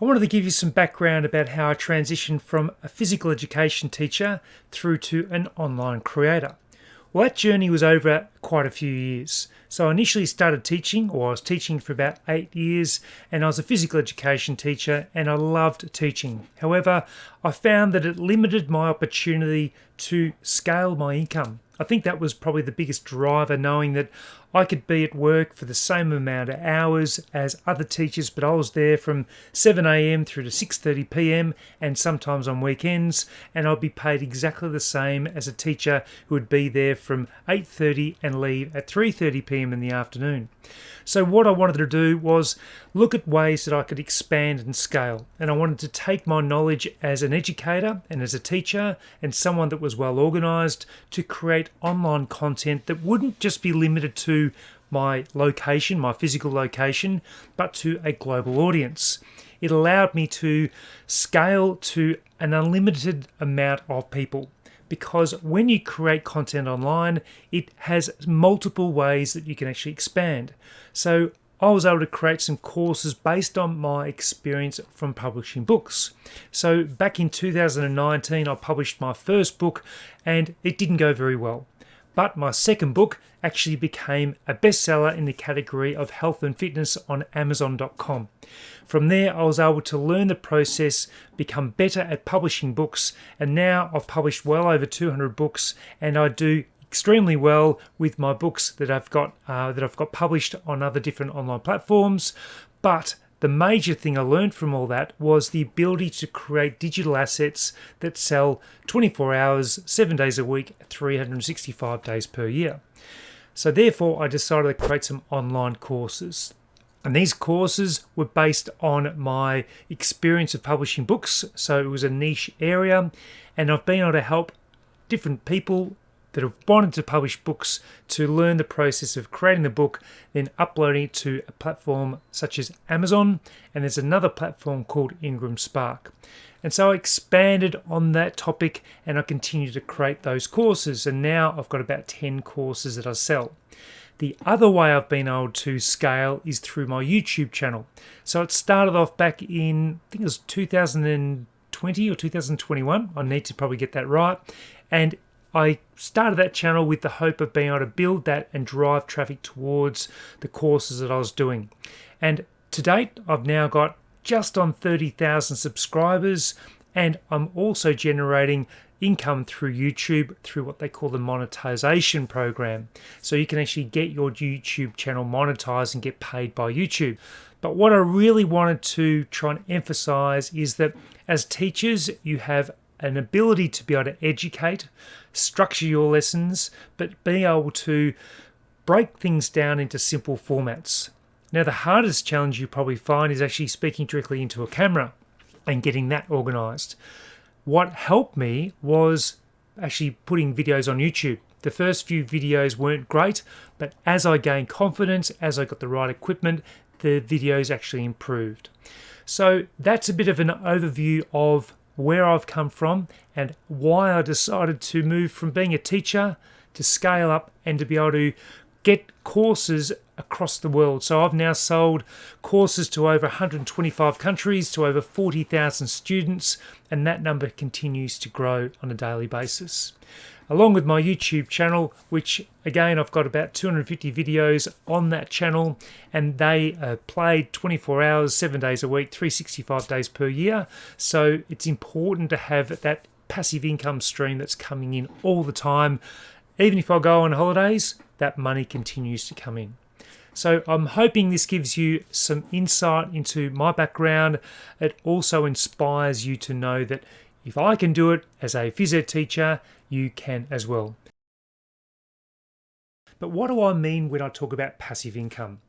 I wanted to give you some background about how I transitioned from a physical education teacher through to an online creator. Well, that journey was over quite a few years. So I initially started teaching, or I was teaching for about 8 years, and I was a physical education teacher and I loved teaching. However, I found that it limited my opportunity to scale my income. I think that was probably the biggest driver, knowing that I could be at work for the same amount of hours as other teachers, but I was there from 7 a.m. through to 6:30 p.m. and sometimes on weekends, and I'd be paid exactly the same as a teacher who would be there from 8:30 and leave at 3:30 p.m. in the afternoon. So what I wanted to do was look at ways that I could expand and scale, and I wanted to take my knowledge as an educator and as a teacher and someone that was well organised to create online content that wouldn't just be limited to my location, my physical location, but to a global audience. It allowed me to scale to an unlimited amount of people, because when you create content online, it has multiple ways that you can actually expand. So I was able to create some courses based on my experience from publishing books. So back in 2019, I published my first book and it didn't go very well. But my second book actually became a bestseller in the category of health and fitness on Amazon.com. From there, I was able to learn the process, become better at publishing books, and now I've published well over 200 books, and I do extremely well with my books that I've got published on other different online platforms. But the major thing I learned from all that was the ability to create digital assets that sell 24 hours, 7 days a week, 365 days per year. So therefore, I decided to create some online courses. And these courses were based on my experience of publishing books. So it was a niche area, and I've been able to help different people that have wanted to publish books to learn the process of creating the book, then uploading it to a platform such as Amazon, and there's another platform called Ingram Spark. And so I expanded on that topic and I continue to create those courses, and now I've got about 10 courses that I sell. The other way I've been able to scale is through my YouTube channel. So it started off back in, I think it was 2020 or 2021. I need to probably get that right. And I started that channel with the hope of being able to build that and drive traffic towards the courses that I was doing. And to date, I've now got just on 30,000 subscribers, and I'm also generating income through YouTube through what they call the monetization program. So you can actually get your YouTube channel monetized and get paid by YouTube. But what I really wanted to try and emphasize is that as teachers, you have an ability to be able to educate, structure your lessons, but being able to break things down into simple formats. Now, the hardest challenge you probably find is actually speaking directly into a camera and getting that organized. What helped me was actually putting videos on YouTube. The first few videos weren't great, but as I gained confidence, as I got the right equipment, the videos actually improved. So that's a bit of an overview of where I've come from and why I decided to move from being a teacher to scale up and to be able to get courses across the world. So I've now sold courses to over 125 countries, to over 40,000 students, and that number continues to grow on a daily basis. Along with my YouTube channel, which again, I've got about 250 videos on that channel, and they are played 24 hours, 7 days a week, 365 days per year. So it's important to have that passive income stream that's coming in all the time. Even if I go on holidays, that money continues to come in. So I'm hoping this gives you some insight into my background. It also inspires you to know that if I can do it as a phys ed teacher, you can as well. But what do I mean when I talk about passive income?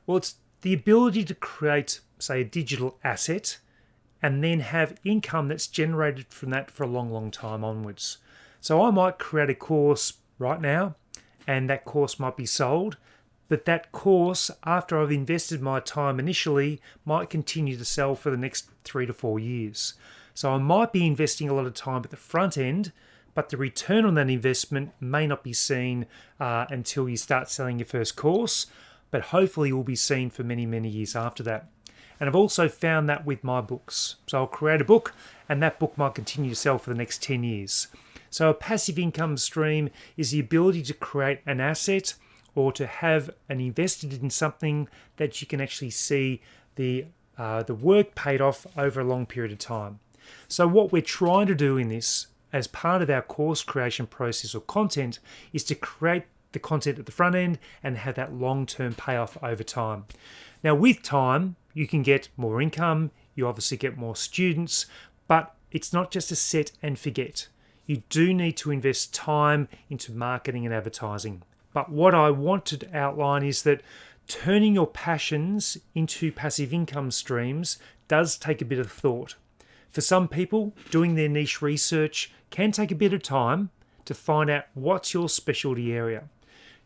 Well, it's the ability to create, say, a digital asset and then have income that's generated from that for a long, long time onwards. So I might create a course right now, and that course might be sold, but that course, after I've invested my time initially, might continue to sell for the next 3 to 4 years. So I might be investing a lot of time at the front end, but the return on that investment may not be seen until you start selling your first course, but hopefully will be seen for many, many years after that. And I've also found that with my books. So I'll create a book and that book might continue to sell for the next 10 years. So a passive income stream is the ability to create an asset or to have an invested in something that you can actually see the work paid off over a long period of time. So what we're trying to do in this as part of our course creation process or content is to create the content at the front end and have that long-term payoff over time. Now with time, you can get more income, you obviously get more students, but it's not just a set and forget. You do need to invest time into marketing and advertising. But what I want to outline is that turning your passions into passive income streams does take a bit of thought. For some people, doing their niche research can take a bit of time to find out what's your specialty area.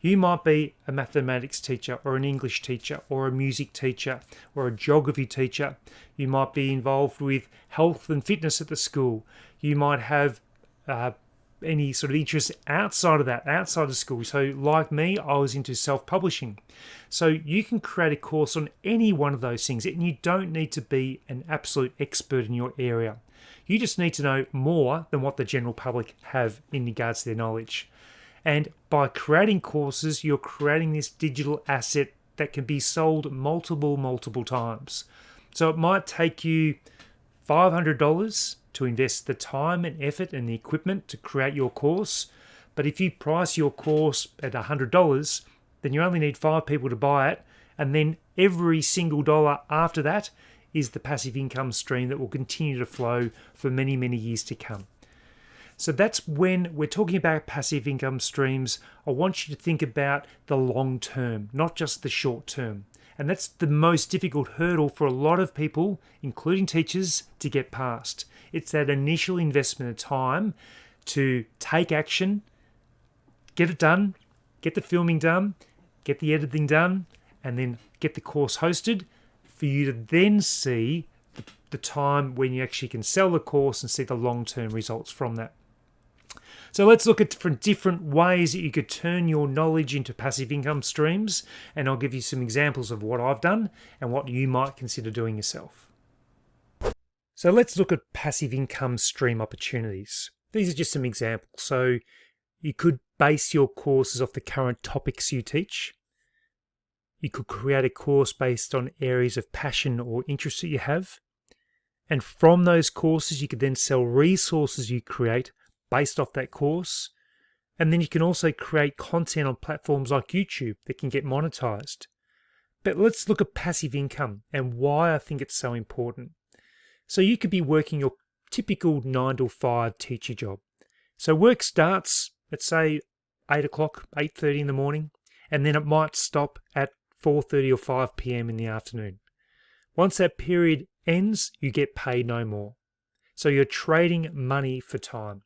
You might be a mathematics teacher or an English teacher or a music teacher or a geography teacher. You might be involved with health and fitness at the school. You might have any sort of interest outside of that, outside of school. So like me, I was into self-publishing. So you can create a course on any one of those things and you don't need to be an absolute expert in your area. You just need to know more than what the general public have in regards to their knowledge. And by creating courses, you're creating this digital asset that can be sold multiple times. So it might take you $500 to invest the time and effort and the equipment to create your course. But if you price your course at $100, then you only need 5 people to buy it. And then every single dollar after that is the passive income stream that will continue to flow for many years to come. So that's when we're talking about passive income streams. I want you to think about the long term, not just the short term. And that's the most difficult hurdle for a lot of people, including teachers, to get past. It's that initial investment of time to take action, get it done, get the filming done, get the editing done, and then get the course hosted for you to then see the time when you actually can sell the course and see the long-term results from that. So let's look at different ways that you could turn your knowledge into passive income streams, and I'll give you some examples of what I've done and what you might consider doing yourself. So let's look at passive income stream opportunities. These are just some examples. So you could base your courses off the current topics you teach. You could create a course based on areas of passion or interest that you have. And from those courses, you could then sell resources you create based off that course. And then you can also create content on platforms like YouTube that can get monetized. But let's look at passive income and why I think it's so important. So you could be working your typical 9 to 5 teacher job. So work starts at say 8 o'clock, 8:30 in the morning, and then it might stop at 4:30 or 5 p.m. in the afternoon. Once that period ends, you get paid no more. So you're trading money for time.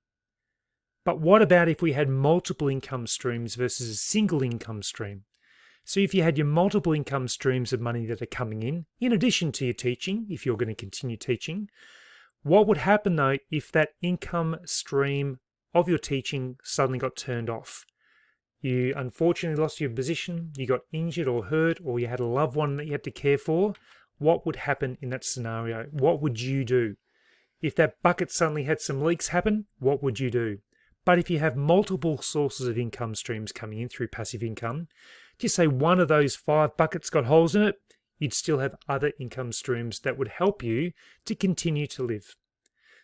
But what about if we had multiple income streams versus a single income stream? So if you had your multiple income streams of money that are coming in addition to your teaching, if you're going to continue teaching, what would happen though if that income stream of your teaching suddenly got turned off? You unfortunately lost your position, you got injured or hurt, or you had a loved one that you had to care for. What would happen in that scenario? What would you do? If that bucket suddenly had some leaks happen, what would you do? But if you have multiple sources of income streams coming in through passive income, just say one of those 5 buckets got holes in it, you'd still have other income streams that would help you to continue to live.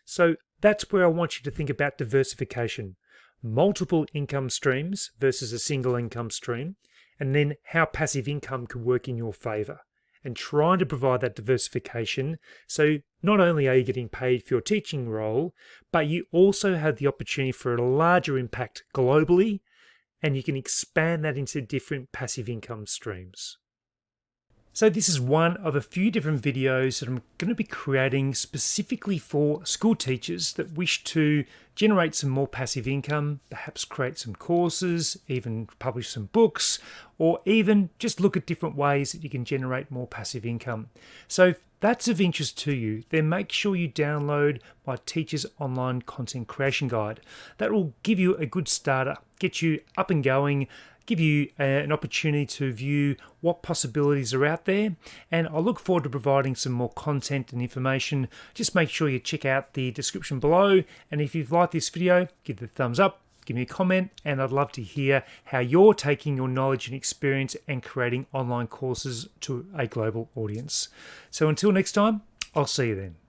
So that's where I want you to think about diversification. Multiple income streams versus a single income stream, and then how passive income can work in your favor. And trying to provide that diversification so not only are you getting paid for your teaching role, but you also have the opportunity for a larger impact globally, and you can expand that into different passive income streams. So this is one of a few different videos that I'm going to be creating specifically for school teachers that wish to generate some more passive income, perhaps create some courses, even publish some books, or even just look at different ways that you can generate more passive income. So if that's of interest to you, then make sure you download my Teachers Online Content Creation Guide. That will give you a good starter, get you up and going, give you an opportunity to view what possibilities are out there. And I look forward to providing some more content and information. Just make sure you check out the description below. And if you've liked this video, give it a thumbs up, give me a comment, and I'd love to hear how you're taking your knowledge and experience and creating online courses to a global audience. So until next time, I'll see you then.